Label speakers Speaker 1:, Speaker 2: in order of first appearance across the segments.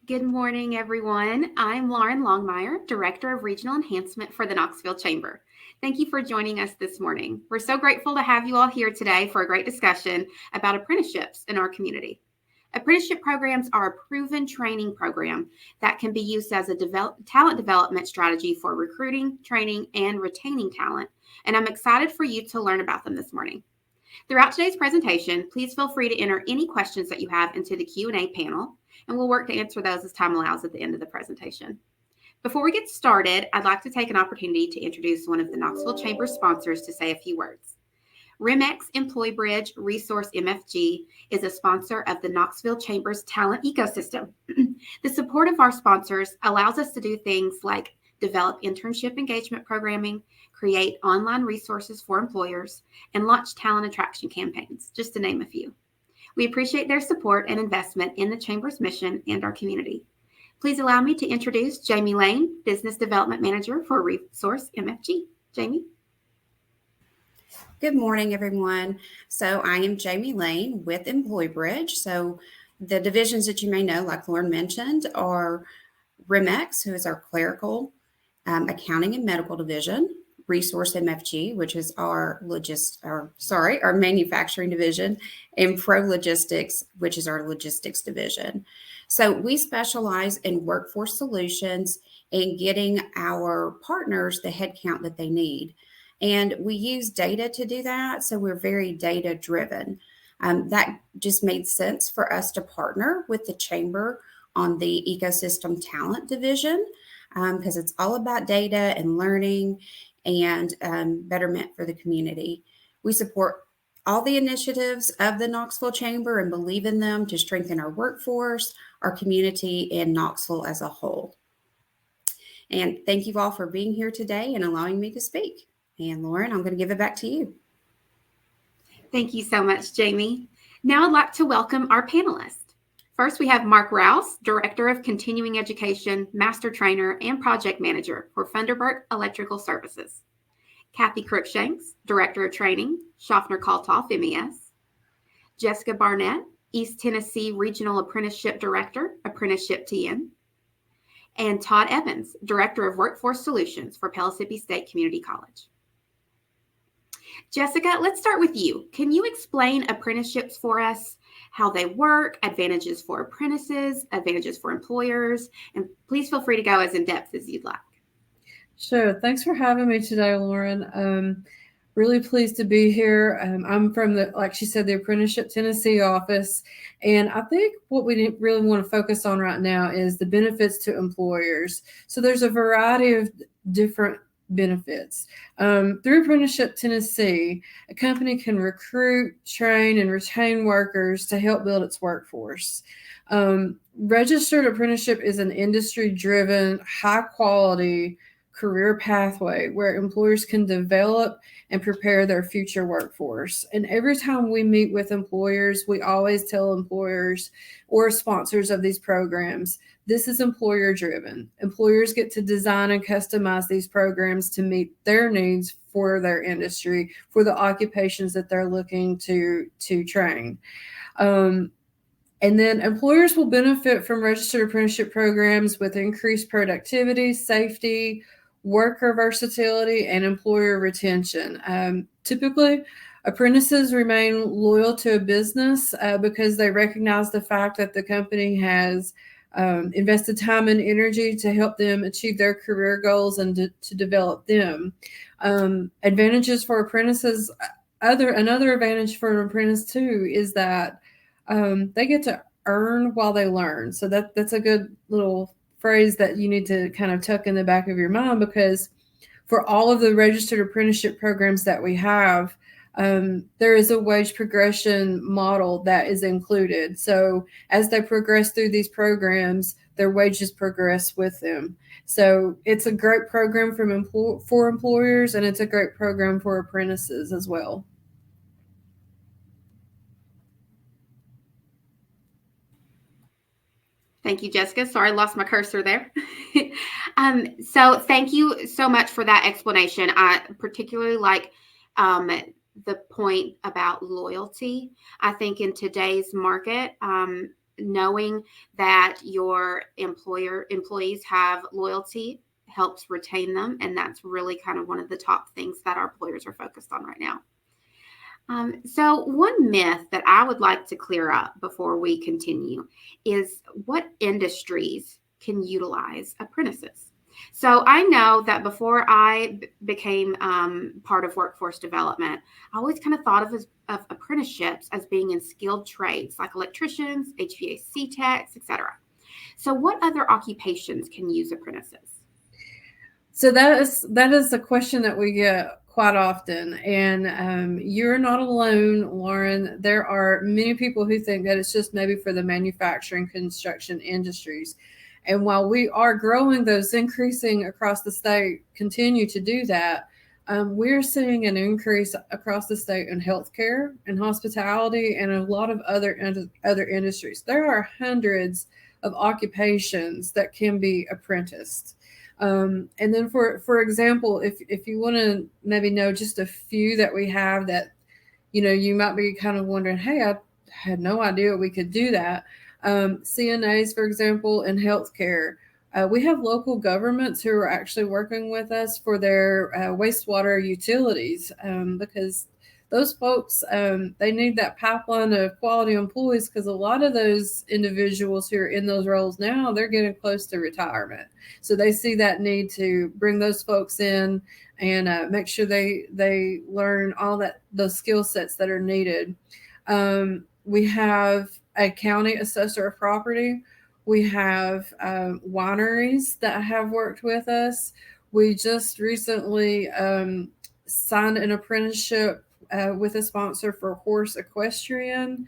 Speaker 1: Good morning, everyone. I'm Lauren Longmire, Director of Regional Enhancement for the Knoxville Chamber. Thank you for joining us this morning. We're so grateful to have you all here today for a great discussion about apprenticeships in our community. Apprenticeship programs are a proven training program that can be used as a talent development strategy for recruiting, training, and retaining talent, and I'm excited for you to learn about them this morning. Throughout today's presentation, please feel free to enter any questions that you have into the Q&A panel, and we'll work to answer those as time allows at the end of the presentation. Before we get started, I'd like to take an opportunity to introduce one of the Knoxville Chamber sponsors to say a few words. REMX Employee Bridge Resource MFG is a sponsor of the Knoxville Chamber's talent ecosystem. The support of our sponsors allows us to do things like develop internship engagement programming, create online resources for employers, and launch talent attraction campaigns, just to name a few. We appreciate their support and investment in the Chamber's mission and our community. Please allow me to introduce Jamie Lane, Business Development Manager for Resource MFG. Jamie.
Speaker 2: Good morning, everyone. So I am Jamie Lane with Employee Bridge. So the divisions that you may know, like Lauren mentioned, are REMX, who is our clerical, accounting and medical division, Resource MFG, which is our manufacturing division, and Pro Logistics, which is our logistics division. So we specialize in workforce solutions and getting our partners the headcount that they need. And we use data to do that. So we're very data driven. That just made sense for us to partner with the Chamber on the ecosystem talent division because it's all about data and learning and betterment for the community. We support all the initiatives of the Knoxville Chamber and believe in them to strengthen our workforce, our community, and Knoxville as a whole. And thank you all for being here today and allowing me to speak. And Lauren, I'm going to give it back to you.
Speaker 1: Thank you so much, Jamie. Now I'd like to welcome our panelists. First, we have Mark Rouse, Director of Continuing Education, Master Trainer, and Project Manager for Funderburk Electrical Services. Kathy Crookshanks, Director of Training, ShoffnerKalthoff, MES. Jessica Barnett, East Tennessee Regional Apprenticeship Director, Apprenticeship TN. And Todd Evans, Director of Workforce Solutions for Pellissippi State Community College. Jessica, let's start with you. Can you explain apprenticeships for us, how they work, advantages for apprentices, advantages for employers, and please feel free to go as in-depth as you'd like.
Speaker 3: Sure. Thanks for having me today, Lauren. Really pleased to be here. I'm from like she said, the Apprenticeship Tennessee office. And I think what we really want to focus on right now is the benefits to employers. So there's a variety of different benefits. Through Apprenticeship Tennessee, a company can recruit, train, and retain workers to help build its workforce. Registered apprenticeship is an industry-driven, high-quality career pathway where employers can develop and prepare their future workforce. And every time we meet with employers, we always tell employers or sponsors of these programs, this is employer driven. Employers get to design and customize these programs to meet their needs for their industry, for the occupations that they're looking to train. And then employers will benefit from registered apprenticeship programs with increased productivity, safety, worker versatility, and employer retention. Typically, apprentices remain loyal to a business because they recognize the fact that the company has invested time and energy to help them achieve their career goals and to develop them. Advantages for apprentices, another advantage for an apprentice too is that they get to earn while they learn. So that's a good little phrase that you need to kind of tuck in the back of your mind, because for all of the registered apprenticeship programs that we have, there is a wage progression model that is included. So as they progress through these programs, their wages progress with them. So it's a great program for employers, and it's a great program for apprentices as well.
Speaker 1: Thank you, Jessica. Sorry, I lost my cursor there. So thank you so much for that explanation. I particularly like the point about loyalty. I think in today's market, knowing that your employees have loyalty helps retain them. And that's really kind of one of the top things that our employers are focused on right now. So one myth that I would like to clear up before we continue is what industries can utilize apprentices. So I know that before I became part of workforce development, I always kind of thought of apprenticeships as being in skilled trades like electricians, HVAC techs, etc. So what other occupations can use apprentices?
Speaker 3: So that is a question that we get quite often, and you're not alone, Lauren. There are many people who think that it's just maybe for the manufacturing, construction industries. And while we are growing those, increasing across the state, continue to do that, we're seeing an increase across the state in healthcare and hospitality and a lot of other industries. There are hundreds of occupations that can be apprenticed. And then for example, if you want to maybe know just a few that we have that, you might be kind of wondering, hey, I had no idea we could do that. CNAs, for example, in healthcare. We have local governments who are actually working with us for their wastewater utilities because those folks, they need that pipeline of quality employees because a lot of those individuals who are in those roles now, they're getting close to retirement. So they see that need to bring those folks in and make sure they learn all those skill sets that are needed. We have a county assessor of property. We have wineries that have worked with us. We just recently signed an apprenticeship with a sponsor for horse equestrian.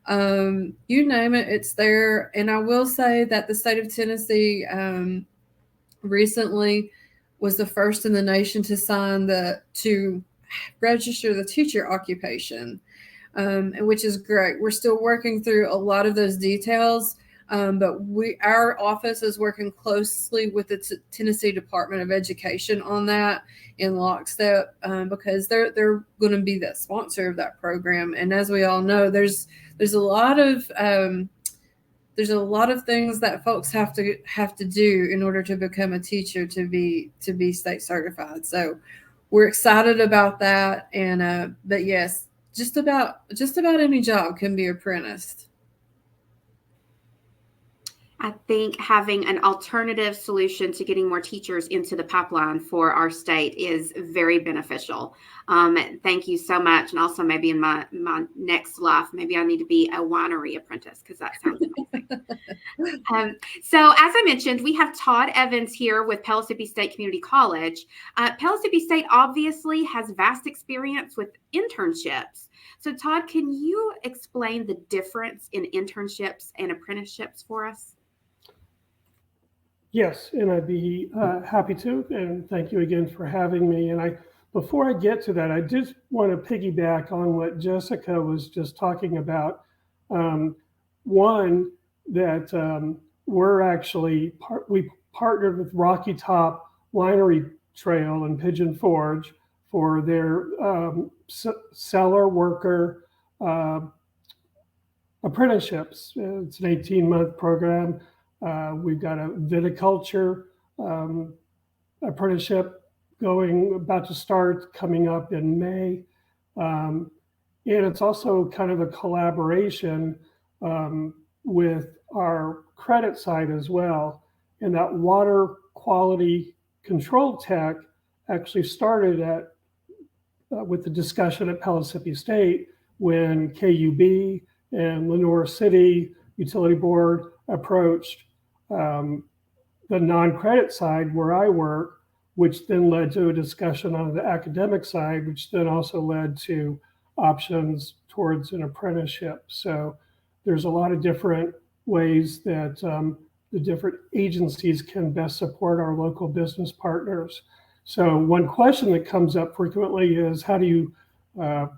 Speaker 3: You name it, it's there. And I will say that the state of Tennessee recently was the first in the nation to register the teacher occupation, which is great. We're still working through a lot of those details. But our office is working closely with the Tennessee Department of Education on that in lockstep because they're going to be the sponsor of that program. And as we all know, there's a lot of things that folks have to do in order to become a teacher to be state certified. So we're excited about that. And but yes, just about any job can be apprenticed.
Speaker 1: I think having an alternative solution to getting more teachers into the pipeline for our state is very beneficial. Thank you so much. And also maybe in my next life, maybe I need to be a winery apprentice because that sounds amazing. So as I mentioned, we have Todd Evans here with Pellissippi State Community College. Pellissippi State obviously has vast experience with internships. So Todd, can you explain the difference in internships and apprenticeships for us?
Speaker 4: Yes, and I'd be happy to, and thank you again for having me. And before I get to that, I just want to piggyback on what Jessica was just talking about. One, that we're actually, we partnered with Rocky Top Winery Trail and Pigeon Forge for their cellar worker apprenticeships. It's an 18-month program. We've got a viticulture apprenticeship about to start coming up in May. And it's also kind of a collaboration with our credit side as well. And that water quality control tech actually started with the discussion at Pellissippi State when KUB and Lenore City Utility Board approached the non-credit side where I work, which then led to a discussion on the academic side, which then also led to options towards an apprenticeship. So there's a lot of different ways that the different agencies can best support our local business partners. So one question that comes up frequently is how do you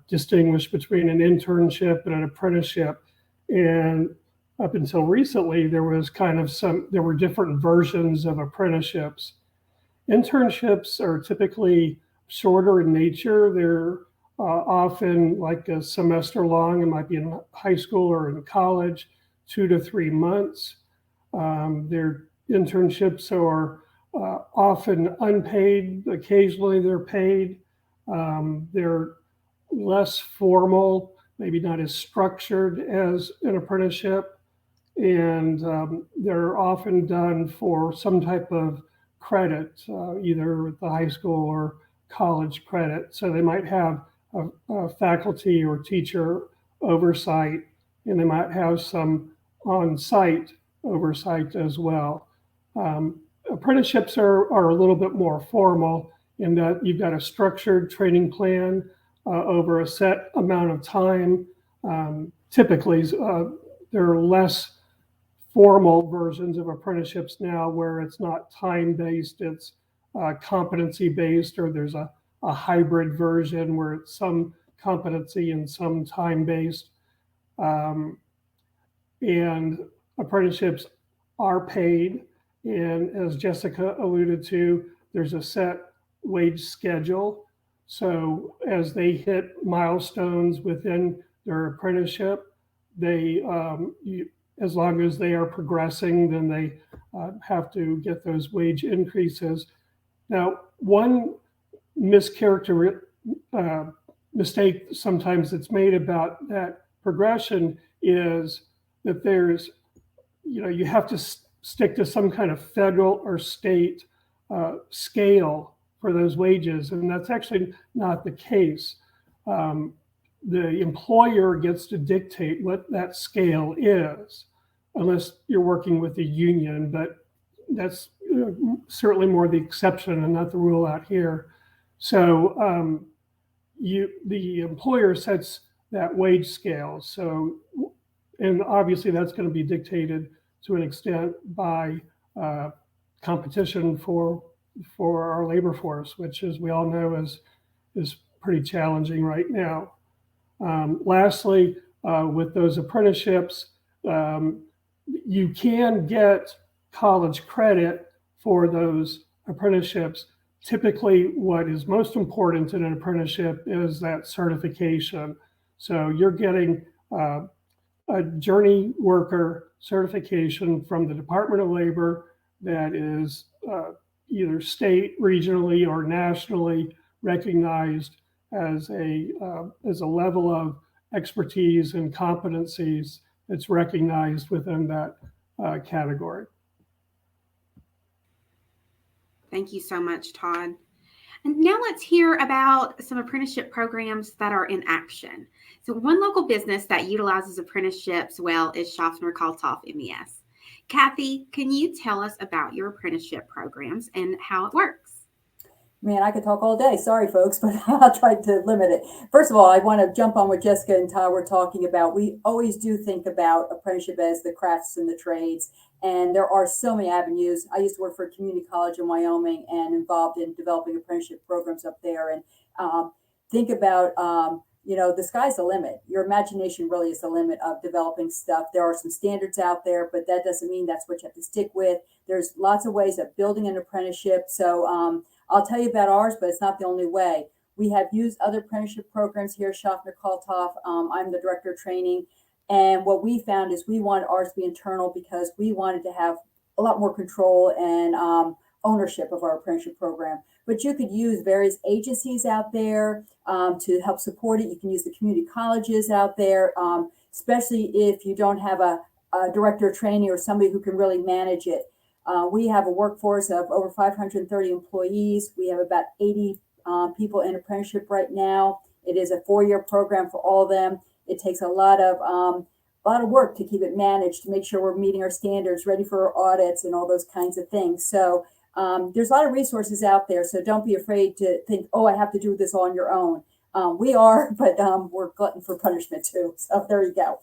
Speaker 4: distinguish between an internship and an apprenticeship? And up until recently, there were different versions of apprenticeships. Internships are typically shorter in nature. They're often like a semester long. It might be in high school or in college, 2 to 3 months. Their internships are often unpaid. Occasionally they're paid. They're less formal, maybe not as structured as an apprenticeship. And they're often done for some type of credit, either at the high school or college credit. So they might have a faculty or teacher oversight, and they might have some on-site oversight as well. Apprenticeships are a little bit more formal in that you've got a structured training plan over a set amount of time. Typically, there are less formal versions of apprenticeships now where it's not time-based, it's competency-based, or there's a hybrid version where it's some competency and some time-based. And apprenticeships are paid. And as Jessica alluded to, there's a set wage schedule. So as they hit milestones within their apprenticeship, they, as long as they are progressing, then they have to get those wage increases. Now, one mistake sometimes that's made about that progression is that there's, you have to stick to some kind of federal or state scale for those wages, and that's actually not the case. The employer gets to dictate what that scale is, unless you're working with a union, but that's certainly more the exception and not the rule out here. So the employer sets that wage scale. So, and obviously that's going to be dictated to an extent by competition for our labor force, which, as we all know, is pretty challenging right now. Lastly, with those apprenticeships, you can get college credit for those apprenticeships. Typically, what is most important in an apprenticeship is that certification. So you're getting a journey worker certification from the Department of Labor that is either state, regionally, or nationally recognized as a level of expertise and competencies that's recognized within that category.
Speaker 1: Thank you so much, Todd. And now let's hear about some apprenticeship programs that are in action. So one local business that utilizes apprenticeships well is ShoffnerKalthoff MES. Kathy, can you tell us about your apprenticeship programs and how it works?
Speaker 5: Man, I could talk all day. Sorry, folks, but I'll try to limit it. First of all, I want to jump on what Jessica and Todd were talking about. We always do think about apprenticeship as the crafts and the trades, and there are so many avenues. I used to work for a community college in Wyoming and involved in developing apprenticeship programs up there. And think about, the sky's the limit. Your imagination really is the limit of developing stuff. There are some standards out there, but that doesn't mean that's what you have to stick with. There's lots of ways of building an apprenticeship. So I'll tell you about ours, but it's not the only way. We have used other apprenticeship programs here at ShoffnerKalthoff. I'm the director of training. And what we found is we wanted ours to be internal because we wanted to have a lot more control and ownership of our apprenticeship program. But you could use various agencies out there to help support it. You can use the community colleges out there, especially if you don't have a director of training or somebody who can really manage it. We have a workforce of over 530 employees. We have about 80 people in apprenticeship right now. It is a 4-year program for all of them. It takes a lot of work to keep it managed, to make sure we're meeting our standards, ready for our audits and all those kinds of things. So there's a lot of resources out there. So don't be afraid to think, oh, I have to do this on your own. We are, but we're glutton for punishment too. So there you go.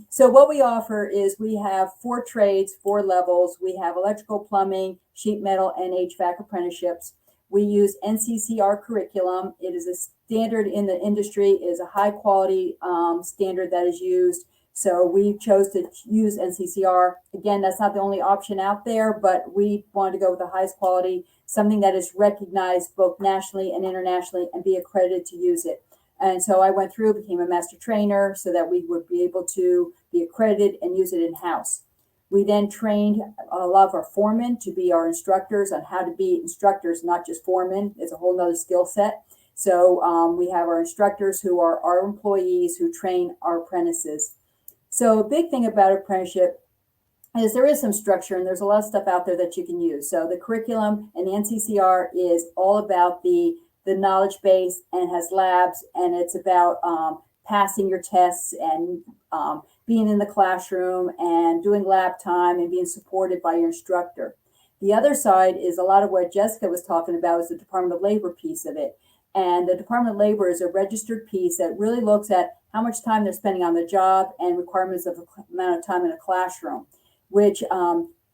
Speaker 5: So what we offer is we have 4 trades, 4 levels. We have electrical, plumbing, sheet metal, and HVAC apprenticeships. We use NCCR curriculum. It is a standard in the industry. It is a high quality standard that is used. So we chose to use NCCR. Again, that's not the only option out there, but we wanted to go with the highest quality, something that is recognized both nationally and internationally and be accredited to use it. And so I went through, became a master trainer so that we would be able to be accredited and use it in-house. We then trained a lot of our foremen to be our instructors on how to be instructors, not just foremen. It's a whole nother skill set. So we have our instructors who are our employees who train our apprentices. So a big thing about apprenticeship is there is some structure and there's a lot of stuff out there that you can use. So the curriculum and the NCCR is all about the knowledge base and has labs, and it's about passing your tests and being in the classroom and doing lab time and being supported by your instructor. The other side is a lot of what Jessica was talking about is the Department of Labor piece of it. And the Department of Labor is a registered piece that really looks at how much time they're spending on the job and requirements of the amount of time in a classroom, which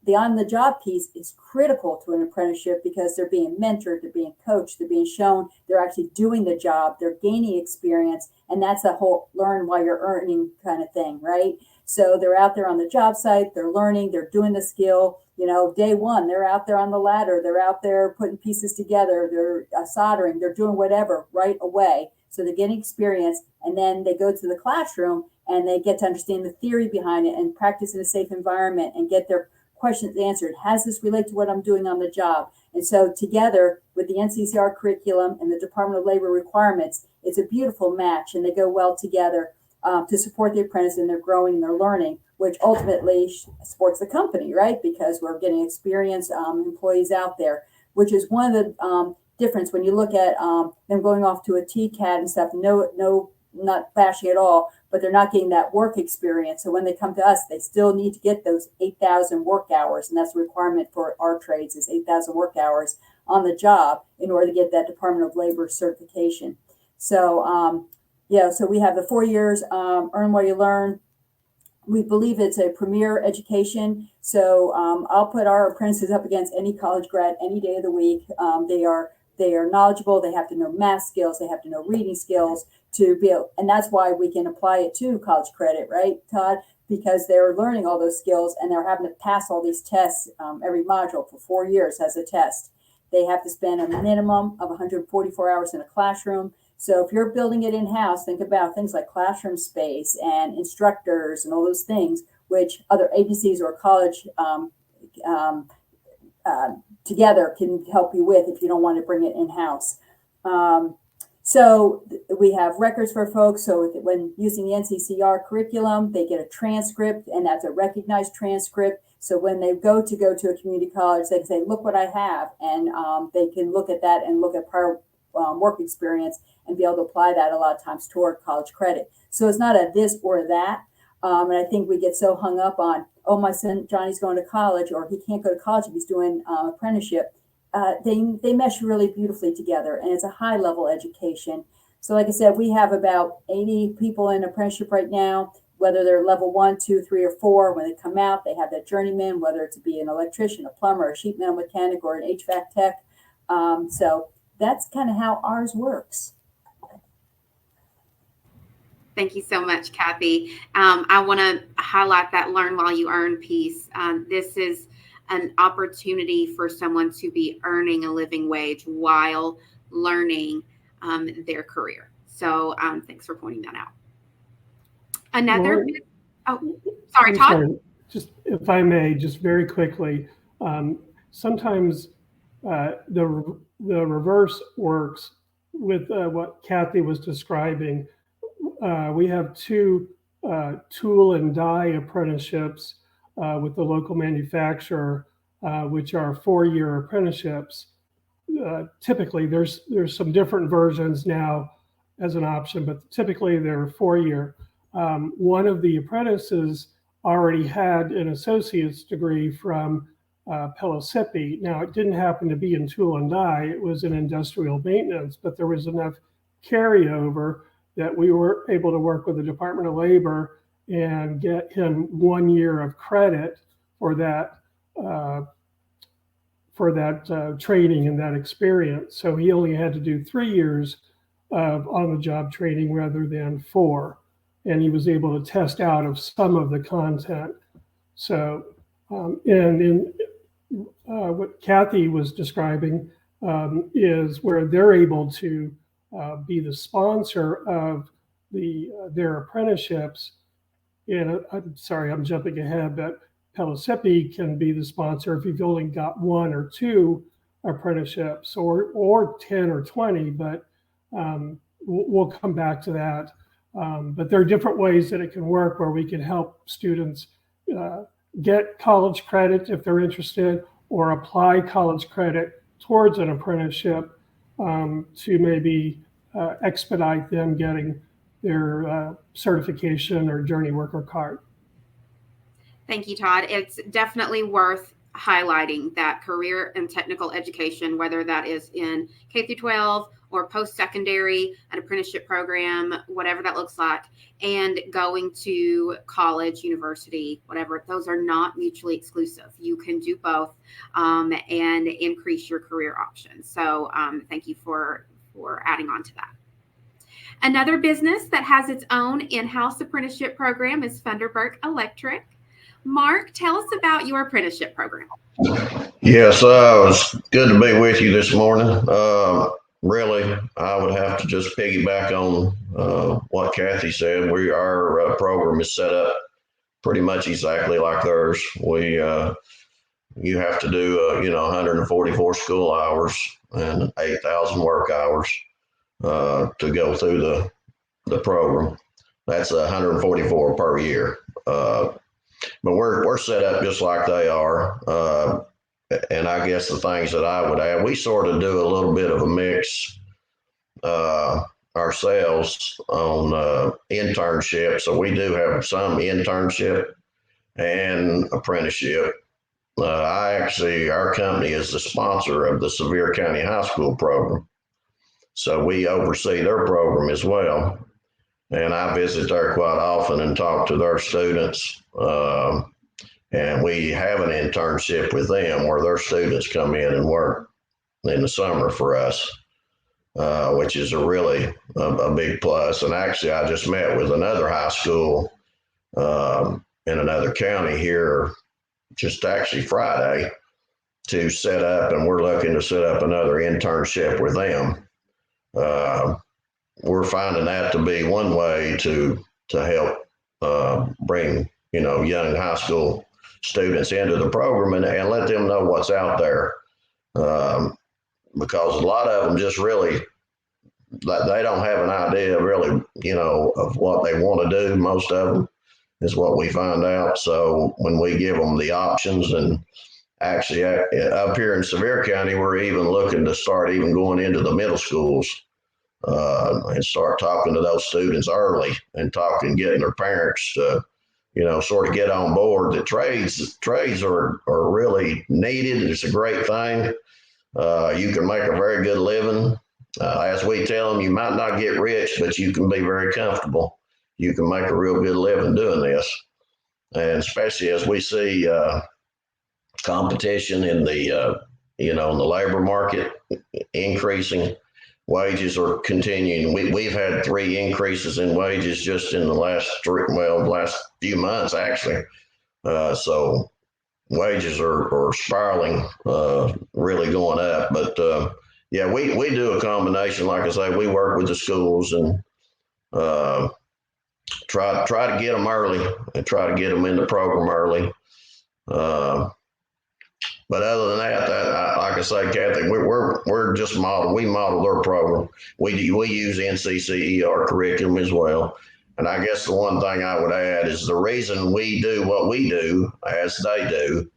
Speaker 5: the on-the-job piece is critical to an apprenticeship because they're being mentored, they're being coached, they're being shown, they're actually doing the job, they're gaining experience, and that's the whole learn while you're earning kind of thing, right? So they're out there on the job site, they're learning, they're doing the skill. You know, day one, they're out there on the ladder, they're out there putting pieces together, they're soldering, they're doing whatever right away. So they're getting experience, and then they go to the classroom and they get to understand the theory behind it and practice in a safe environment and get their questions answered. Has this relate to what I'm doing on the job? And so together with the NCCR curriculum and the Department of Labor requirements, it's a beautiful match, and they go well together to support the apprentice in their growing and their learning, which ultimately supports the company, right? Because we're getting experienced employees out there, which is one of the difference when you look at them going off to a TCAT and stuff. No, not bashing at all, but they're not getting that work experience. So when they come to us, they still need to get those 8,000 work hours. And that's the requirement for our trades is 8,000 work hours on the job in order to get that Department of Labor certification. So, so we have the 4 years, earn while you learn. We believe it's a premier education. So I'll put our apprentices up against any college grad any day of the week. They are knowledgeable. They have to know math skills. They have to know reading skills to be able, and that's why we can apply it to college credit, right, Todd? Because they're learning all those skills and they're having to pass all these tests. Every module for 4 years has a test. They have to spend a minimum of 144 hours in a classroom. So if you're building it in-house, think about things like classroom space and instructors and all those things, which other agencies or college together can help you with if you don't want to bring it in-house. So we have records for folks. So when using the NCCR curriculum, they get a transcript, and that's a recognized transcript. So when they go to a community college, they can say, look what I have. And they can look at that and look at prior work experience and be able to apply that a lot of times toward college credit. So it's not a this or that. And I think we get so hung up on, oh, my son Johnny's going to college, or he can't go to college if he's doing apprenticeship. They mesh really beautifully together, and it's a high level education. So like I said, we have about 80 people in apprenticeship right now, whether they're level 1, 2, 3, or 4. When they come out, they have that journeyman, whether it's to be an electrician, a plumber, a sheet metal mechanic, or an HVAC tech. So that's kind of how ours works.
Speaker 1: Thank you so much, Kathy. I want to highlight that learn while you earn piece. This is an opportunity for someone to be earning a living wage while learning their career. So thanks for pointing that out. Another, sorry, Todd.
Speaker 4: Sorry. Just if I may, just very quickly, sometimes the reverse works with what Kathy was describing. We have 2 tool and die apprenticeships with the local manufacturer, which are 4-year apprenticeships. Typically, there's some different versions now as an option, but typically they're 4-year. One of the apprentices already had an associate's degree from Pellissippi. Now, it didn't happen to be in tool and die. It was in industrial maintenance, but there was enough carryover that we were able to work with the Department of Labor and get him 1 year of credit for that training and that experience. So he only had to do 3 years of on-the-job training rather than 4, and he was able to test out of some of the content. So, and in what Kathy was describing is where they're able to be the sponsor of their apprenticeships. And I'm sorry, I'm jumping ahead, but Pellissippi can be the sponsor if you've only got 1 or 2 apprenticeships, or 10 or 20, but we'll come back to that. But there are different ways that it can work where we can help students get college credit if they're interested, or apply college credit towards an apprenticeship to maybe expedite them getting their certification or journey worker card.
Speaker 1: Thank you, Todd. It's definitely worth highlighting that career and technical education, whether that is in K through 12 or post-secondary, an apprenticeship program, whatever that looks like, and going to college, university, whatever, those are not mutually exclusive. You can do both and increase your career options. So thank you for adding on to that. Another business that has its own in-house apprenticeship program is Funderburk Electric. Mark, tell us about your apprenticeship program.
Speaker 6: Yes, it's good to be with you this morning. Really, I would have to just piggyback on what Kathy said. Our program is set up pretty much exactly like theirs. You have to do 144 school hours and 8,000 work hours to go through the program. That's 144 per year. But we're set up just like they are. And I guess the things that I would add, we sort of do a little bit of a mix ourselves on internship. So we do have some internship and apprenticeship. Our company is the sponsor of the Sevier County High School program. So we oversee their program as well. And I visit there quite often and talk to their students. And we have an internship with them where their students come in and work in the summer for us, which is a big plus. And actually, I just met with another high school in another county here, just actually Friday, to set up, and we're looking to set up another internship with them. We're finding that to be one way to help bring young high school students into the program and let them know what's out there, because a lot of them just really, they don't have an idea really of what they want to do. Most of them is what we find out. So when we give them the options, and actually up here in Sevier County, we're even looking to start even going into the middle schools and start talking to those students early and getting their parents to sort of get on board. The trades are really needed. It's a great thing. You can make a very good living. As we tell them, you might not get rich, but you can be very comfortable. You can make a real good living doing this. And especially as we see competition in the labor market increasing, wages are continuing. We've had 3 increases in wages just in the last few months, actually. So wages are spiraling, really going up. But we do a combination. Like I say, we work with the schools and try to get them early and try to get them in the program early. But other than that, like I say, Kathy, we're just we model their program. We use NCCER curriculum as well. And I guess the one thing I would add is the reason we do what we do, as they do,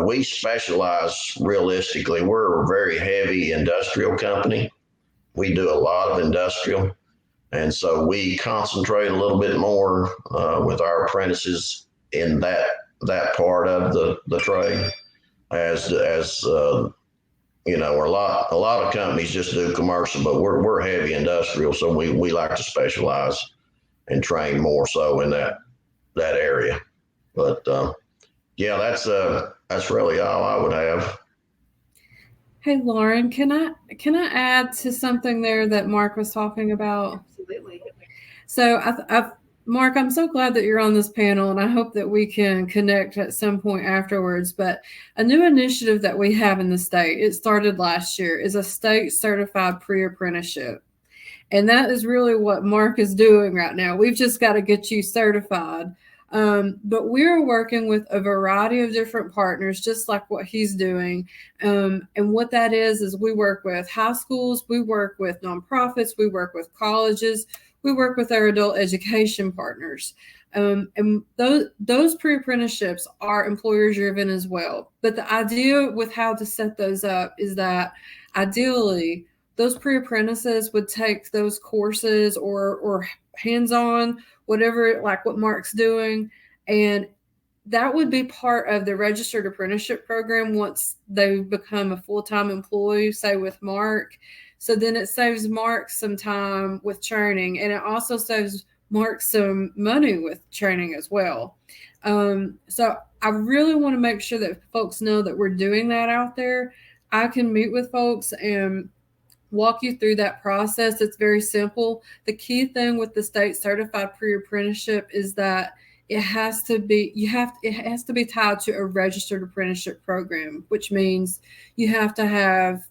Speaker 6: we specialize realistically. We're a very heavy industrial company. We do a lot of industrial. And so we concentrate a little bit more with our apprentices in that part of the trade. As a lot of companies just do commercial, but we're heavy industrial, so we like to specialize and train more so in that area. But that's really all I would have.
Speaker 3: Hey, Lauren, can I add to something there that Mark was talking about?
Speaker 1: Absolutely.
Speaker 3: So Mark, I'm so glad that you're on this panel, and I hope that we can connect at some point afterwards. But a new initiative that we have in the state, it started last year, is a state certified pre-apprenticeship. And that is really what Mark is doing right now. We've just got to get you certified. But we're working with a variety of different partners, just like what he's doing. And what that is we work with high schools, we work with nonprofits, we work with colleges, we work with our adult education partners. And those pre-apprenticeships are employer driven as well. But the idea with how to set those up is that ideally those pre-apprentices would take those courses or hands-on, whatever, like what Mark's doing, and that would be part of the registered apprenticeship program once they become a full-time employee, say with Mark. So then it saves Mark some time with training, and it also saves Mark some money with training as well. So I really want to make sure that folks know that we're doing that out there. I can meet with folks and walk you through that process. It's very simple. The key thing with the state certified pre-apprenticeship is that it has to be tied to a registered apprenticeship program, which means you have to have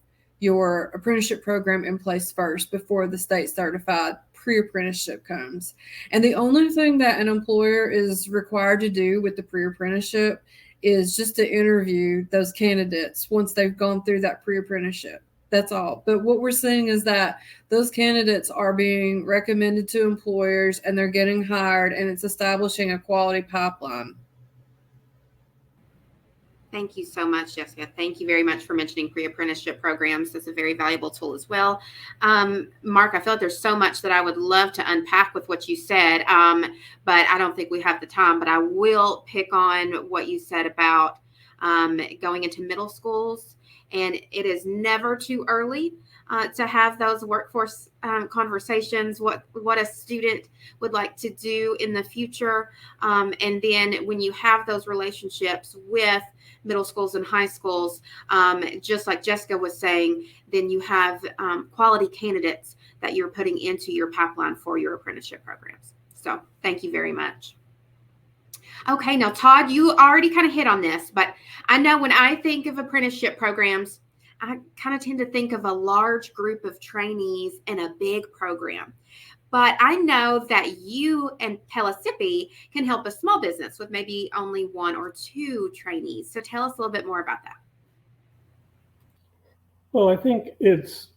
Speaker 3: your apprenticeship program in place first before the state certified pre-apprenticeship comes. And the only thing that an employer is required to do with the pre-apprenticeship is just to interview those candidates once they've gone through that pre-apprenticeship. That's all. But what we're seeing is that those candidates are being recommended to employers and they're getting hired, and it's establishing a quality pipeline.
Speaker 1: Thank you so much, Jessica. Thank you very much for mentioning pre-apprenticeship programs. That's a very valuable tool as well. Mark, I feel like there's so much that I would love to unpack with what you said, but I don't think we have the time. But I will pick on what you said about going into middle schools. And it is never too early to have those workforce conversations, what a student would like to do in the future. And then when you have those relationships with middle schools and high schools, just like Jessica was saying, then you have quality candidates that you're putting into your pipeline for your apprenticeship programs. So thank you very much. Okay, now Todd, you already kind of hit on this, but I know when I think of apprenticeship programs, I kind of tend to think of a large group of trainees in a big program. But I know that you and Pellissippi can help a small business with maybe only 1 or 2 trainees. So tell us a little bit more about that.
Speaker 4: Well, I think it's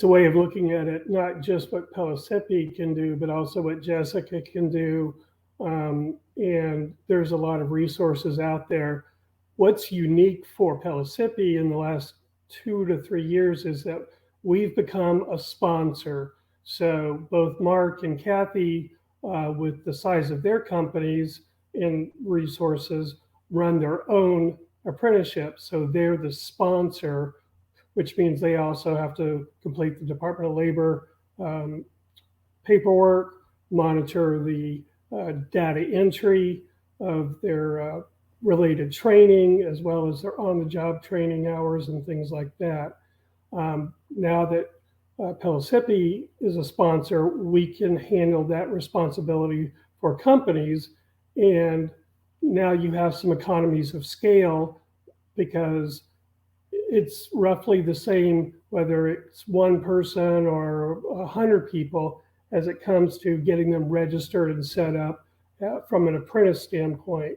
Speaker 4: a way of looking at it, not just what Pellissippi can do, but also what Jessica can do. And there's a lot of resources out there. What's unique for Pellissippi in the last 2 to 3 years is that we've become a sponsor. So both Mark and Kathy, with the size of their companies and resources, run their own apprenticeship. So they're the sponsor, which means they also have to complete the Department of Labor paperwork, monitor the data entry of their related training, as well as their on-the-job training hours and things like that. Now that Pellissippi is a sponsor, we can handle that responsibility for companies. And now you have some economies of scale because it's roughly the same whether it's one person or 100 people as it comes to getting them registered and set up from an apprentice standpoint.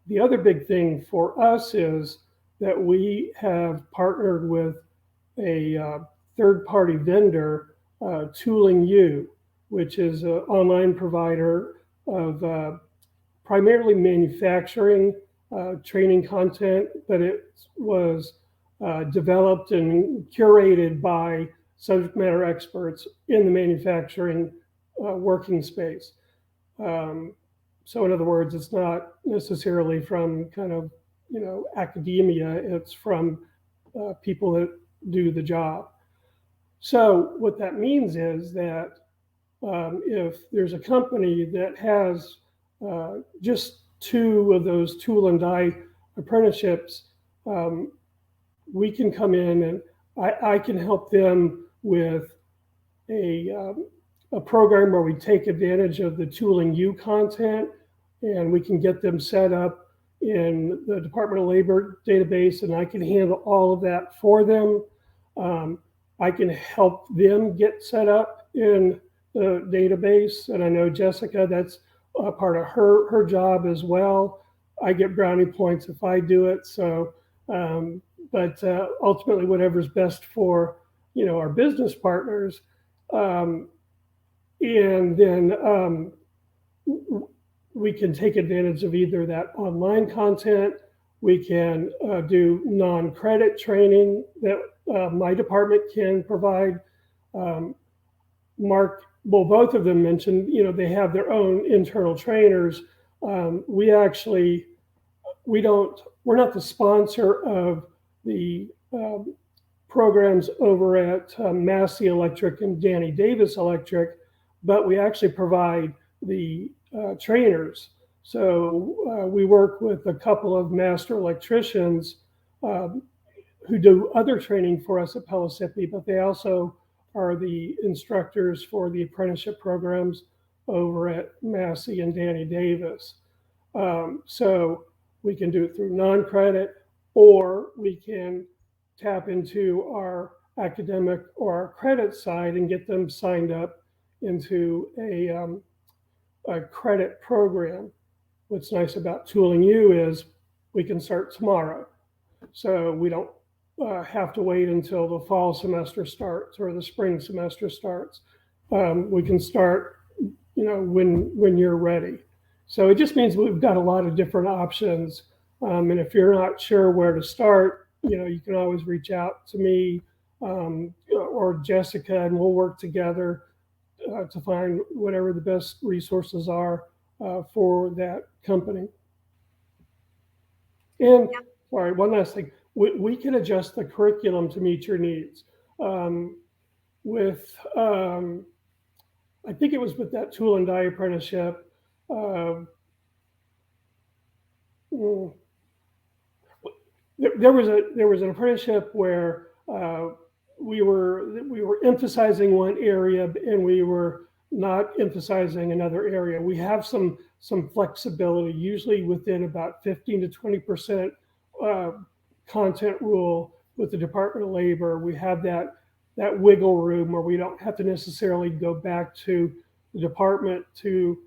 Speaker 4: The other big thing for us is that we have partnered with a third-party vendor, Tooling U, which is an online provider of primarily manufacturing training content, but it was developed and curated by subject matter experts in the manufacturing working space. So in other words, it's not necessarily from kind of, academia, it's from people that do the job. So what that means is that if there's a company that has just 2 of those tool and die apprenticeships, we can come in and I can help them with a program where we take advantage of the Tooling U content, and we can get them set up in the Department of Labor database, and I can handle all of that for them. I can help them get set up in the database. And I know Jessica, that's a part of her job as well. I get brownie points if I do it. So, but ultimately, whatever's best for our business partners, and then we can take advantage of either that online content. We can do non-credit training that my department can provide. Mark, well, both of them mentioned, they have their own internal trainers. We're not the sponsor of the programs over at Massey Electric and Danny Davis Electric, but we actually provide the trainers. So we work with a couple of master electricians who do other training for us at Pellissippi, but they also are the instructors for the apprenticeship programs over at Massey and Danny Davis. So we can do it through non-credit, or we can tap into our academic or our credit side and get them signed up into a credit program. What's nice about Tooling U is we can start tomorrow. So we don't have to wait until the fall semester starts or the spring semester starts. We can start, when you're ready. So it just means we've got a lot of different options. And if you're not sure where to start, you can always reach out to me or Jessica, and we'll work together to find whatever the best resources are for that company. And sorry, one last thing. We can adjust the curriculum to meet your needs. I think it was with that tool and die apprenticeship. There was an apprenticeship where we were emphasizing one area and we were not emphasizing another area. We have some flexibility, usually within about 15 to 20% content rule with the Department of Labor. We have that wiggle room where we don't have to necessarily go back to the department to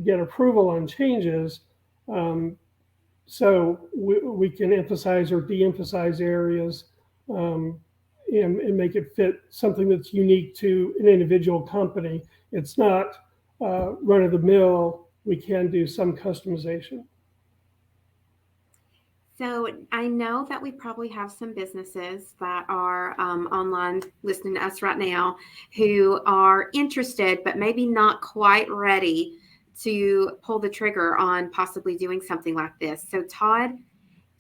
Speaker 4: get approval on changes. So we can emphasize or de-emphasize areas and make it fit something that's unique to an individual company. It's not run of the mill. We can do some customization.
Speaker 1: So I know that we probably have some businesses that are online listening to us right now who are interested, but maybe not quite ready to pull the trigger on possibly doing something like this. So Todd,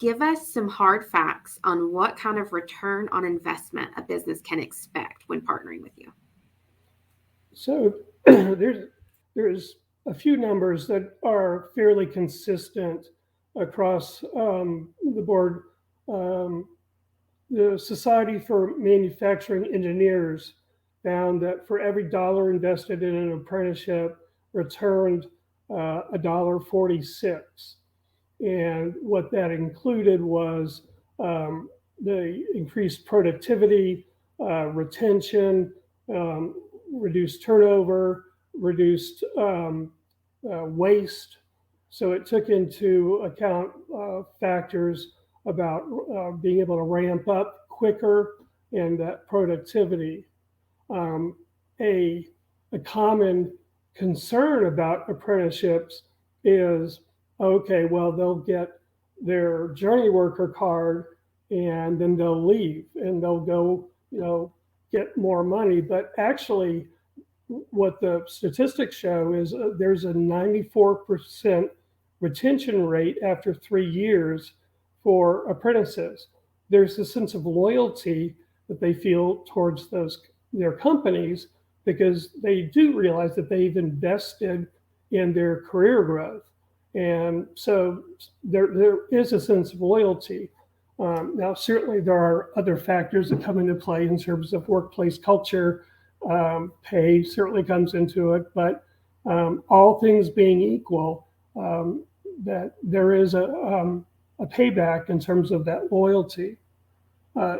Speaker 1: give us some hard facts on what kind of return on investment a business can expect when partnering with you. So
Speaker 4: there's a few numbers that are fairly consistent across the board. The Society for Manufacturing Engineers found that for every dollar invested in an apprenticeship returned $1.46. And what that included was the increased productivity, retention, reduced turnover, reduced waste. So it took into account factors about being able to ramp up quicker and that productivity. A common concern about apprenticeships is, okay, well, they'll get their journey worker card and then they'll leave and they'll go, get more money. But actually, what the statistics show is there's a 94% retention rate after 3 years for apprentices. There's a sense of loyalty that they feel towards their companies because they do realize that they've invested in their career growth. And so there is a sense of loyalty. Now, certainly there are other factors that come into play in terms of workplace culture. Pay certainly comes into it, but all things being equal, that there is a payback in terms of that loyalty.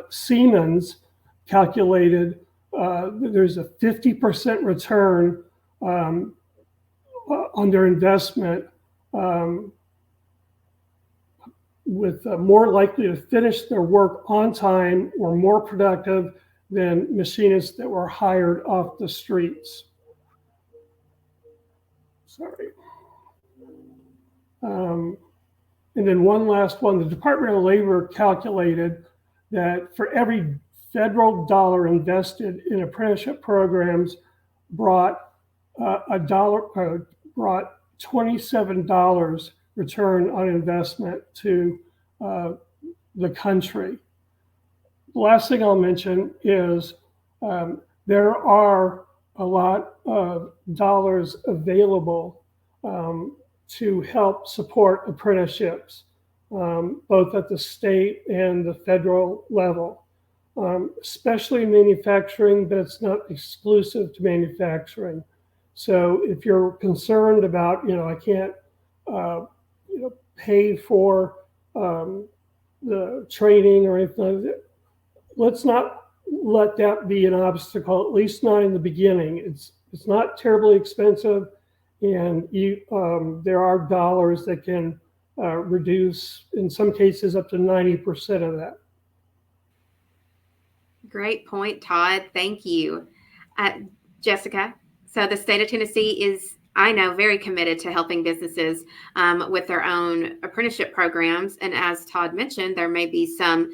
Speaker 4: Siemens calculated there's a 50% return on their investment, with more likely to finish their work on time or more productive than machinists that were hired off the streets. Sorry. And then one last one, the Department of Labor calculated that for every federal dollar invested in apprenticeship programs brought brought $27 return on investment to the country. The last thing I'll mention is there are a lot of dollars available to help support apprenticeships, both at the state and the federal level, especially manufacturing, but it's not exclusive to manufacturing. So if you're concerned about, I can't, pay for the training or anything like that, let's not let that be an obstacle, at least not in the beginning. It's not terribly expensive, and there are dollars that can reduce, in some cases, up to 90% of that.
Speaker 1: Great point, Todd. Thank you. Jessica, so the state of Tennessee is, I know, very committed to helping businesses with their own apprenticeship programs. And as Todd mentioned, there may be some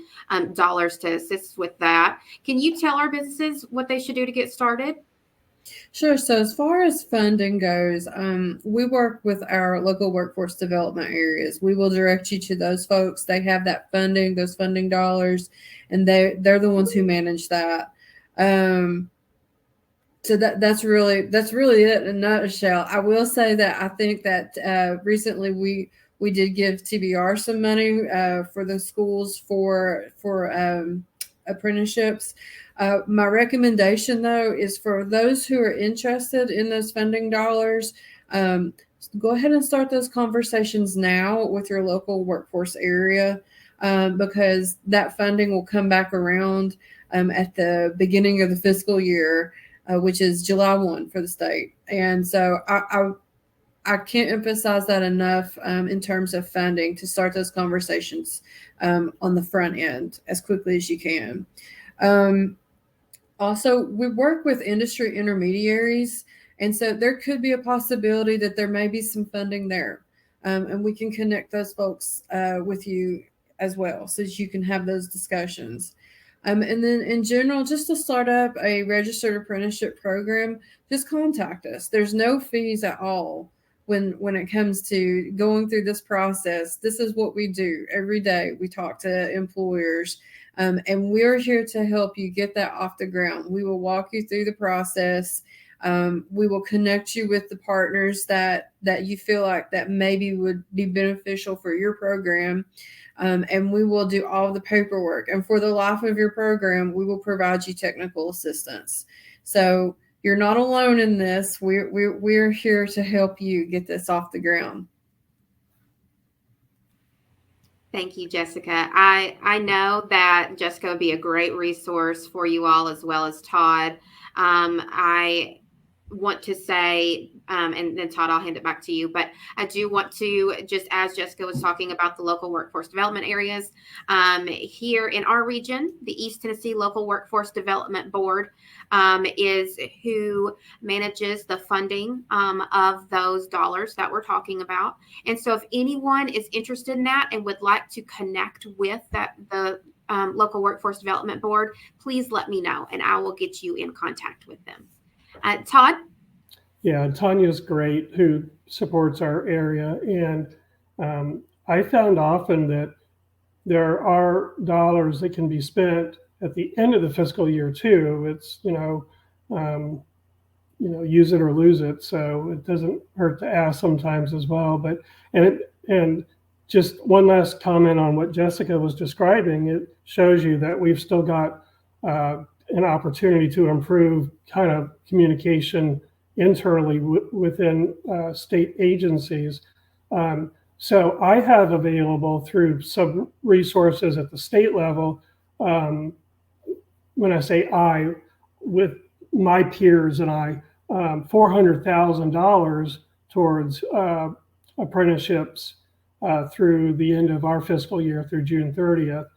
Speaker 1: dollars to assist with that. Can you tell our businesses what they should do to get started?
Speaker 3: Sure. So as far as funding goes, we work with our local workforce development areas. We will direct you to those folks. They have that funding, those funding dollars, and they're the ones who manage that. So that's really it in a nutshell. I will say that I think that recently we did give TBR some money for the schools for apprenticeships. My recommendation, though, is for those who are interested in those funding dollars, go ahead and start those conversations now with your local workforce area, because that funding will come back around at the beginning of the fiscal year, which is July 1 for the state. And so I can't emphasize that enough in terms of funding to start those conversations on the front end as quickly as you can. Also, we work with industry intermediaries, and so there could be a possibility that there may be some funding there, and we can connect those folks with you as well so that you can have those discussions. And then in general, just to start up a registered apprenticeship program, just contact us. There's no fees at all when it comes to going through this process. This is what we do every day. We talk to employers, and we're here to help you get that off the ground. We will walk you through the process. We will connect you with the partners that you feel like that maybe would be beneficial for your program. And we will do all the paperwork. And for the life of your program, we will provide you technical assistance. So you're not alone in this. We're here to help you get this off the ground.
Speaker 1: Thank you, Jessica. I know that Jessica would be a great resource for you all, as well as Todd. I want to say, and then Todd, I'll hand it back to you, but I do want to, just as Jessica was talking about the local workforce development areas, here in our region, the East Tennessee Local Workforce Development Board is who manages the funding of those dollars that we're talking about. And so if anyone is interested in that and would like to connect with the Local Workforce Development Board, please let me know and I will get you in contact with them. Todd?
Speaker 4: Yeah, Tanya's great, who supports our area. And I found often that there are dollars that can be spent at the end of the fiscal year too. It's, use it or lose it. So it doesn't hurt to ask sometimes as well. But, and just one last comment on what Jessica was describing, it shows you that we've still got an opportunity to improve kind of communication internally within state agencies. So I have available through some resources at the state level, when I say I, with my peers and I, $400,000 towards apprenticeships through the end of our fiscal year through June 30th.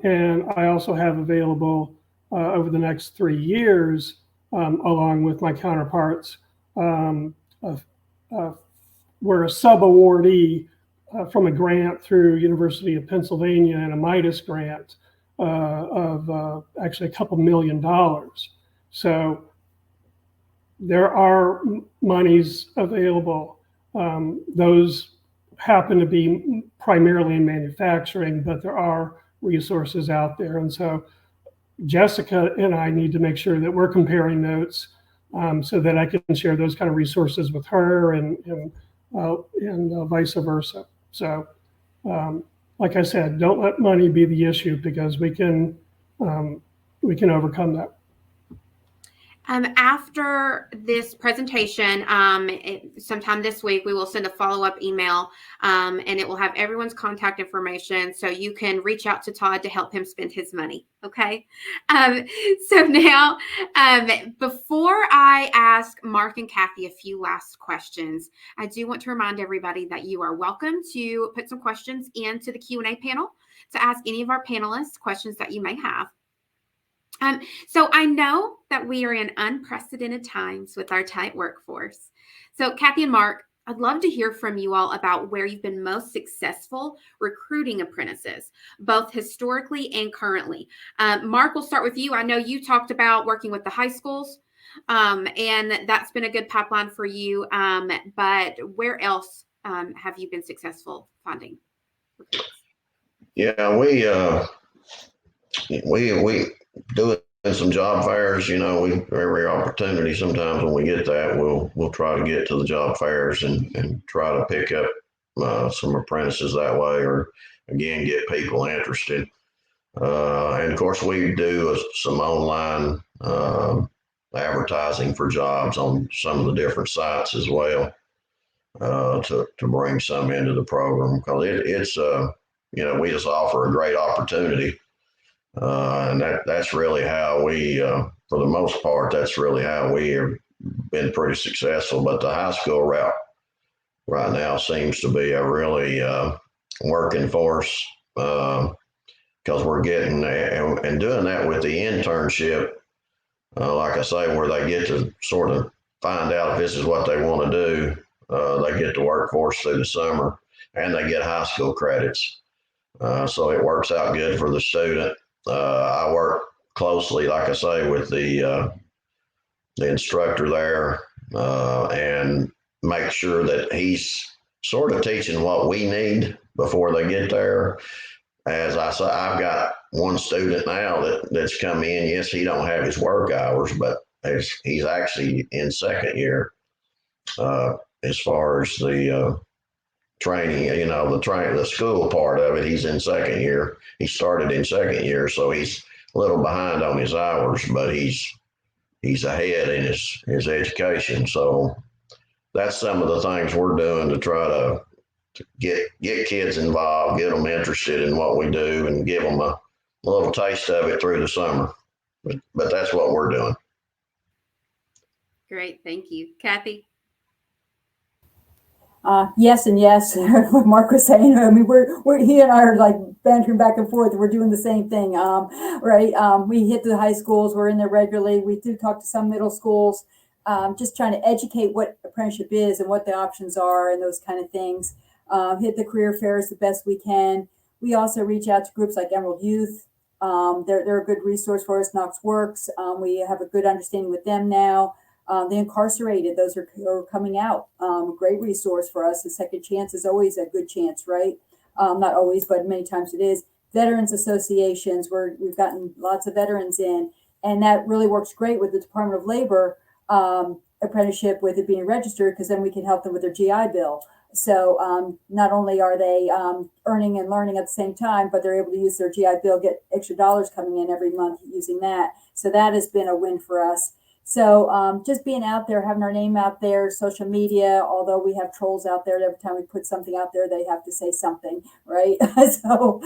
Speaker 4: And I also have available over the next 3 years, along with my counterparts, we're a sub-awardee from a grant through University of Pennsylvania and a Midas grant of actually a couple $1 million. So there are monies available. Those happen to be primarily in manufacturing, but there are resources out there. And so Jessica and I need to make sure that we're comparing notes so that I can share those kind of resources with her and vice versa. So, like I said, don't let money be the issue, because we can overcome that.
Speaker 1: After this presentation, sometime this week, we will send a follow-up email, and it will have everyone's contact information, so you can reach out to Todd to help him spend his money. Okay. So now, before I ask Mark and Kathy a few last questions, I do want to remind everybody that you are welcome to put some questions into the Q&A panel to ask any of our panelists questions that you may have. So I know that we are in unprecedented times with our tight workforce. So Kathy and Mark, I'd love to hear from you all about where you've been most successful recruiting apprentices, both historically and currently. Mark, we'll start with you. I know you talked about working with the high schools, and that's been a good pipeline for you. But where else have you been successful finding recruits?
Speaker 6: Yeah, we do some job fairs. Every opportunity, sometimes when we get that, we'll try to get to the job fairs and try to pick up some apprentices that way, or again, get people interested. And of course, we do some online advertising for jobs on some of the different sites as well, to bring some into the program, because it's we just offer a great opportunity. And that's really how we, for the most part, that's really how we have been pretty successful. But the high school route right now seems to be a really working for us, because we're getting, and doing that with the internship, like I say, where they get to sort of find out if this is what they want to do. They get to work for us through the summer, and they get high school credits. So it works out good for the student. I work closely, like I say, with the instructor there, and make sure that he's sort of teaching what we need before they get there. As I say, I've got one student now that's come in. Yes, he don't have his work hours, but he's actually in second year, as far as the training, the school part of it. He's in second year. He started in second year, so he's a little behind on his hours, but he's ahead in his education. So that's some of the things we're doing to try to get kids involved, get them interested in what we do, and give them a little taste of it through the summer. But that's what we're doing.
Speaker 1: Great, thank you, Kathy.
Speaker 5: Yes and yes. What Mark was saying. I mean, he and I are like bantering back and forth. We're doing the same thing, right? We hit the high schools. We're in there regularly. We do talk to some middle schools, just trying to educate what apprenticeship is and what the options are and those kind of things. Hit the career fairs the best we can. We also reach out to groups like Emerald Youth. They're a good resource for us. Knox Works. We have a good understanding with them now. The incarcerated, those are coming out. Great resource for us. The second chance is always a good chance, right? Not always, but many times it is. Veterans associations, we've gotten lots of veterans in, and that really works great with the Department of Labor apprenticeship, with it being registered, because then we can help them with their GI Bill. So not only are they earning and learning at the same time, but they're able to use their GI Bill, get extra dollars coming in every month using that. So that has been a win for us. So just being out there, having our name out there, social media, although we have trolls out there, every time we put something out there, they have to say something, right? So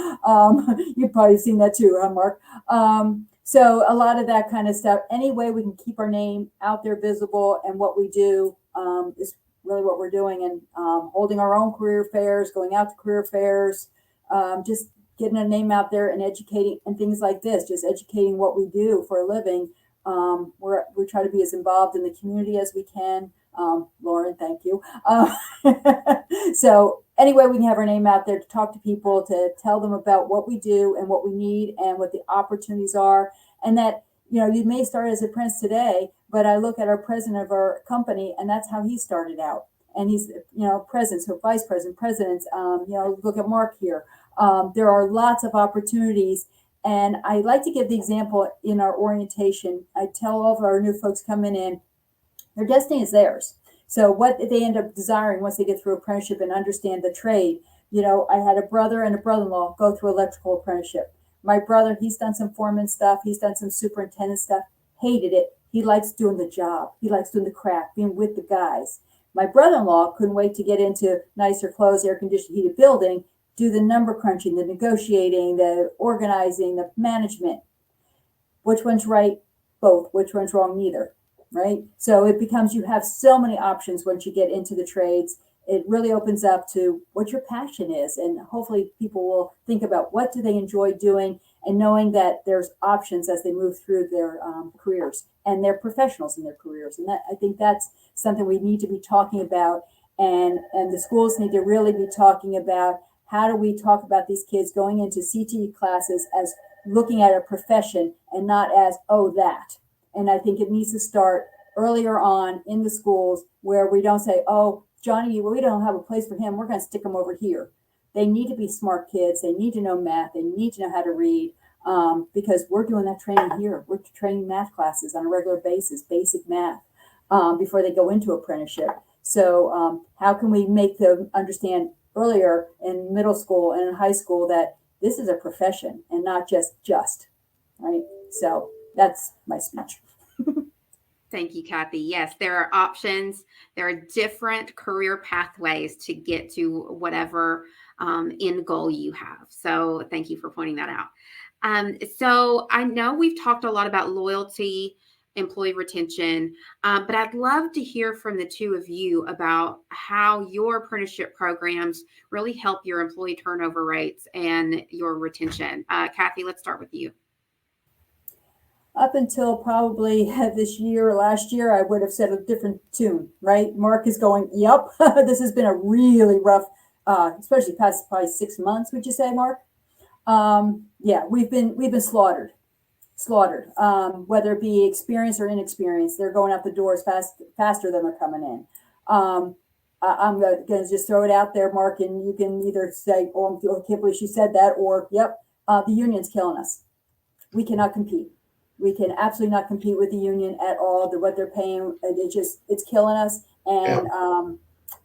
Speaker 5: you've probably seen that too, huh, Mark? So a lot of that kind of stuff. Any way we can keep our name out there visible and what we do is really what we're doing, and holding our own career fairs, going out to career fairs, just getting a name out there and educating and things like this, just educating what we do for a living. We try to be as involved in the community as we can. Lauren, thank you. So anyway, we can have our name out there to talk to people, to tell them about what we do and what we need and what the opportunities are. And that, you may start as an apprentice today, but I look at our president of our company, and that's how he started out. And he's, president, so vice president, presidents, look at Mark here. There are lots of opportunities. And I like to give the example in our orientation. I tell all of our new folks coming in, their destiny is theirs. So what they end up desiring once they get through apprenticeship and understand the trade. I had a brother and a brother-in-law go through electrical apprenticeship. My brother, he's done some foreman stuff. He's done some superintendent stuff. Hated it. He likes doing the job. He likes doing the craft, being with the guys. My brother-in-law couldn't wait to get into nicer clothes, air-conditioned, heated building, do the number crunching, the negotiating, the organizing, the management. Which one's right? Both. Which one's wrong? Neither. Right? So it becomes, you have so many options once you get into the trades. It really opens up to what your passion is. And hopefully people will think about what do they enjoy doing, and knowing that there's options as they move through their careers, and they're professionals in their careers. And I think that's something we need to be talking about. And the schools need to really be talking about, how do we talk about these kids going into CTE classes as looking at a profession and not as, oh, that. And I think it needs to start earlier on in the schools, where we don't say, oh, Johnny, we don't have a place for him, we're going to stick him over here. They need to be smart kids. They need to know math. They need to know how to read, because we're doing that training here. We're training math classes on a regular basis, basic math, before they go into apprenticeship. So how can we make them understand earlier in middle school and in high school that this is a profession and not just, right? So that's my speech.
Speaker 1: Thank you, Kathy. Yes, there are options. There are different career pathways to get to whatever end goal you have. So thank you for pointing that out. So I know we've talked a lot about loyalty, employee retention, but I'd love to hear from the two of you about how your apprenticeship programs really help your employee turnover rates and your retention. Kathy, let's start with you.
Speaker 5: Up until probably this year or last year, I would have said a different tune, right? Mark is going, yep, this has been a really rough, especially past probably 6 months, would you say, Mark? Yeah, we've been slaughtered, whether it be experienced or inexperienced. They're going out the doors faster than they're coming in. I'm going to just throw it out there, Mark, and you can either say, oh, I can't believe she said that, or, yep, the union's killing us. We cannot compete. We can absolutely not compete with the union at all. What they're paying, it's killing us. And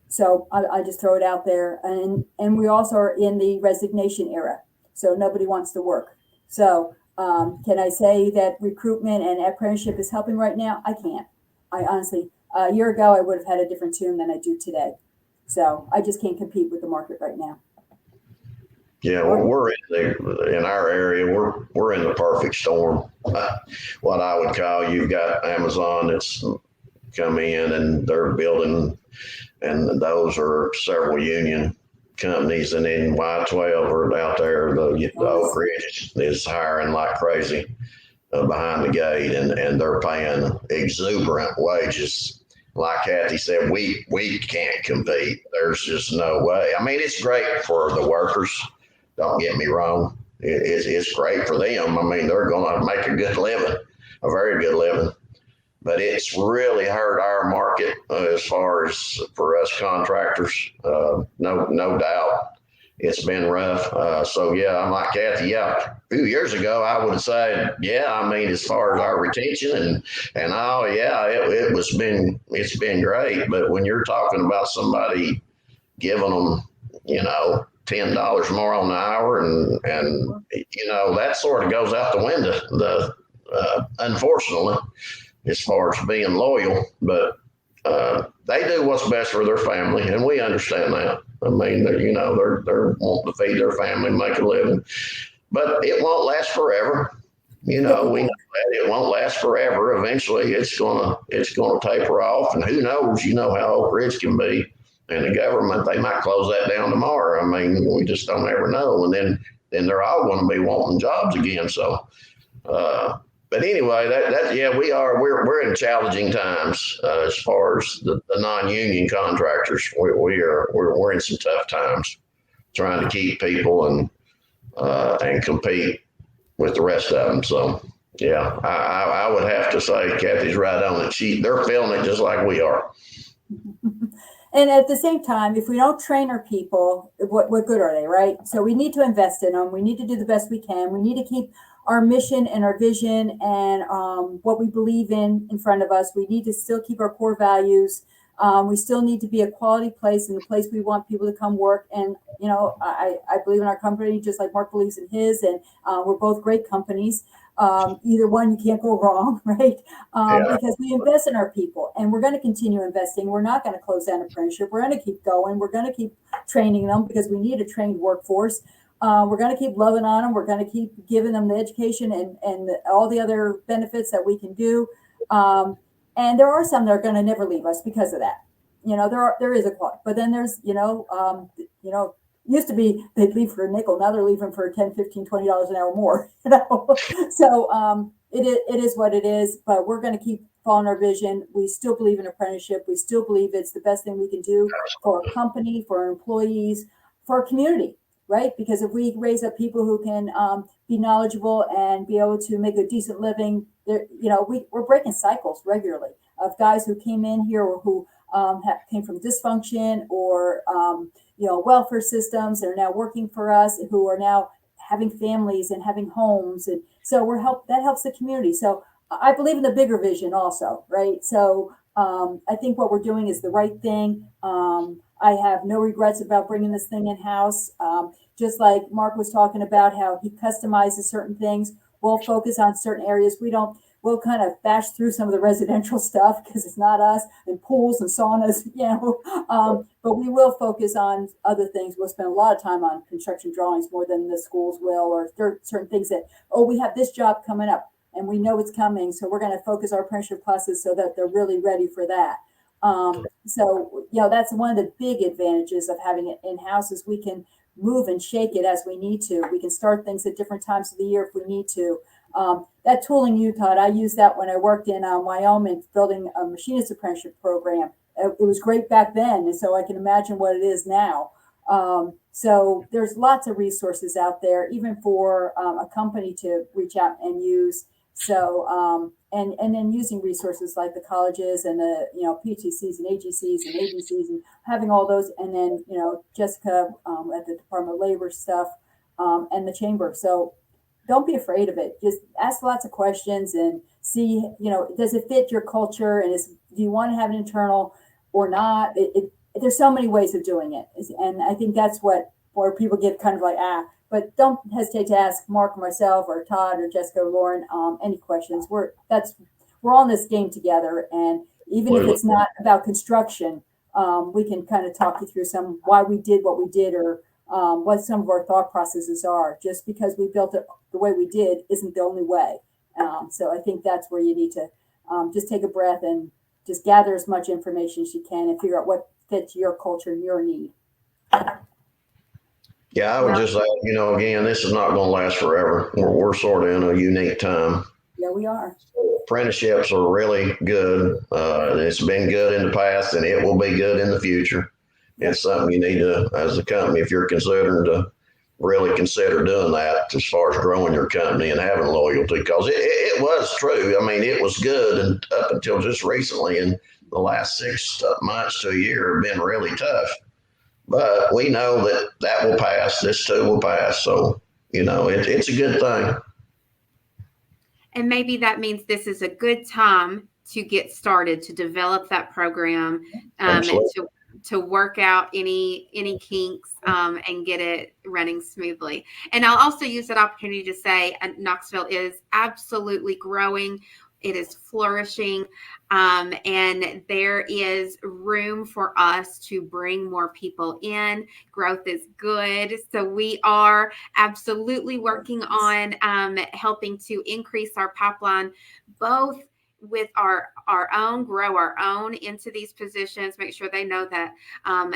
Speaker 5: so I just throw it out there. And we also are in the resignation era. So nobody wants to work. So can I say that recruitment and apprenticeship is helping right now? I can't. I honestly, a year ago, I would have had a different tune than I do today. So I just can't compete with the market right now.
Speaker 6: Yeah, well, we're in our area. We're in the perfect storm. What I would call, you've got Amazon that's come in and they're building, and those are several union companies, and then Y12 are out there. The Oak Ridge is hiring like crazy behind the gate, and they're paying exuberant wages. Like Kathy said, we can't compete. There's just no way. I mean, it's great for the workers. Don't get me wrong. It's great for them. I mean, they're going to make a good living, a very good living. But it's really hurt our market as far as for us contractors. No doubt. It's been rough. So, yeah, I'm like Kathy. Yeah, a few years ago, I would have said, yeah, I mean, as far as our retention and all, yeah, it's been great. But when you're talking about somebody giving them, $10 more on the hour, and that sort of goes out the window. Unfortunately, as far as being loyal, but they do what's best for their family, and we understand that. I mean, they're wanting to feed their family, make a living, but it won't last forever. we know that it won't last forever. Eventually, it's gonna taper off, and who knows? You know how Oak Ridge can be, and the government, they might close that down tomorrow. I mean, we just don't ever know, and then they're all going to be wanting jobs again. So, but anyway, we're in challenging times as far as the non-union contractors. We're in some tough times trying to keep people and compete with the rest of them. So, yeah, I would have to say Kathy's right on it. They're feeling it just like we are.
Speaker 5: And at the same time, if we don't train our people, what good are they, right? So we need to invest in them. We need to do the best we can. We need to keep our mission and our vision and what we believe in front of us. We need to still keep our core values. We still need to be a quality place and the place we want people to come work. And, you know, I believe in our company just like Mark believes in his, and we're both great companies. Either one, you can't go wrong, right? Because we invest in our people, and we're going to continue investing. We're not going to close down apprenticeship. We're going to keep going. We're going to keep training them because we need a trained workforce. We're going to keep loving on them. We're going to keep giving them the education and all the other benefits that we can do. And there are some that are going to never leave us because of that. You know, there is a quality, but then there's, used to be they'd leave for a nickel. Now they're leaving for $10, $15, $20 an hour more. You know, so it is what it is. But we're going to keep following our vision. We still believe in apprenticeship. We still believe it's the best thing we can do for our company, for our employees, for our community, right? Because if we raise up people who can be knowledgeable and be able to make a decent living, we're breaking cycles regularly of guys who came in here or who came from dysfunction or welfare systems that are now working for us, who are now having families and having homes, and so that helps the community. So I believe in the bigger vision also, right? So I think what we're doing is the right thing. I have no regrets about bringing this thing in house. Just like Mark was talking about how he customizes certain things, we'll focus on certain areas. We'll kind of bash through some of the residential stuff because it's not us, and pools and saunas, but we will focus on other things. We'll spend a lot of time on construction drawings more than the schools will, or certain things that, we have this job coming up and we know it's coming. So we're going to focus our apprenticeship classes so that they're really ready for that. That's one of the big advantages of having it in-house is we can move and shake it as we need to. We can start things at different times of the year if we need to. That tooling you, Todd, I used that when I worked in Wyoming building a machinist apprenticeship program. It was great back then, and so I can imagine what it is now. So there's lots of resources out there, even for a company to reach out and use. So and then using resources like the colleges and the PTCs and AGCs and ABCs and having all those, and then Jessica at the Department of Labor stuff and the chamber. So don't be afraid of it. Just ask lots of questions and see, does it fit your culture, and do you want to have an internal or not? There's so many ways of doing it, and I think that's where people get kind of like But don't hesitate to ask Mark or myself or Todd or Jessica or Lauren any questions. We're all in this game together, and even if it's not about construction, we can kind of talk you through why we did what we did, or what some of our thought processes are. Just because we built it the way we did isn't the only way. So I think that's where you need to just take a breath and just gather as much information as you can and figure out what fits your culture and your need.
Speaker 6: Yeah, I would just say, again, this is not going to last forever. We're sort of in a unique time.
Speaker 5: Yeah, we are.
Speaker 6: Apprenticeships are really good. It's been good in the past, and it will be good in the future. It's something you need to, as a company, if you're considering to really consider doing that as far as growing your company and having loyalty, because it was true. I mean, it was good, and up until just recently, in the last 6 months to a year, have been really tough. But we know that will pass. This too will pass. So, it's a good thing.
Speaker 1: And maybe that means this is a good time to get started, to develop that program, and to work out any kinks and get it running smoothly. And I'll also use that opportunity to say Knoxville is absolutely growing It is flourishing, and there is room for us to bring more people in. Growth is good. So we are absolutely working on helping to increase our pipeline, both with our own, grow our own into these positions, make sure they know that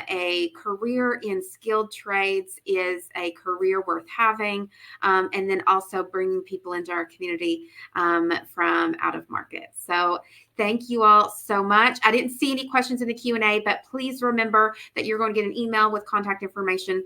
Speaker 1: a career in skilled trades is a career worth having, and then also bringing people into our community from out of market. So thank you all so much. I didn't see any questions in the Q&A, but please remember that you're going to get an email with contact information.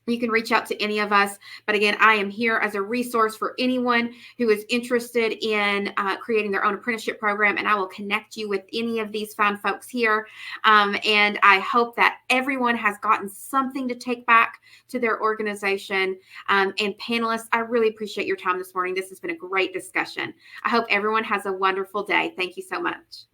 Speaker 1: You can reach out to any of us. But again, I am here as a resource for anyone who is interested in creating their own apprenticeship program, and I will connect you with any of these fine folks here. And I hope that everyone has gotten something to take back to their organization. And panelists, I really appreciate your time this morning. This has been a great discussion. I hope everyone has a wonderful day. Thank you so much.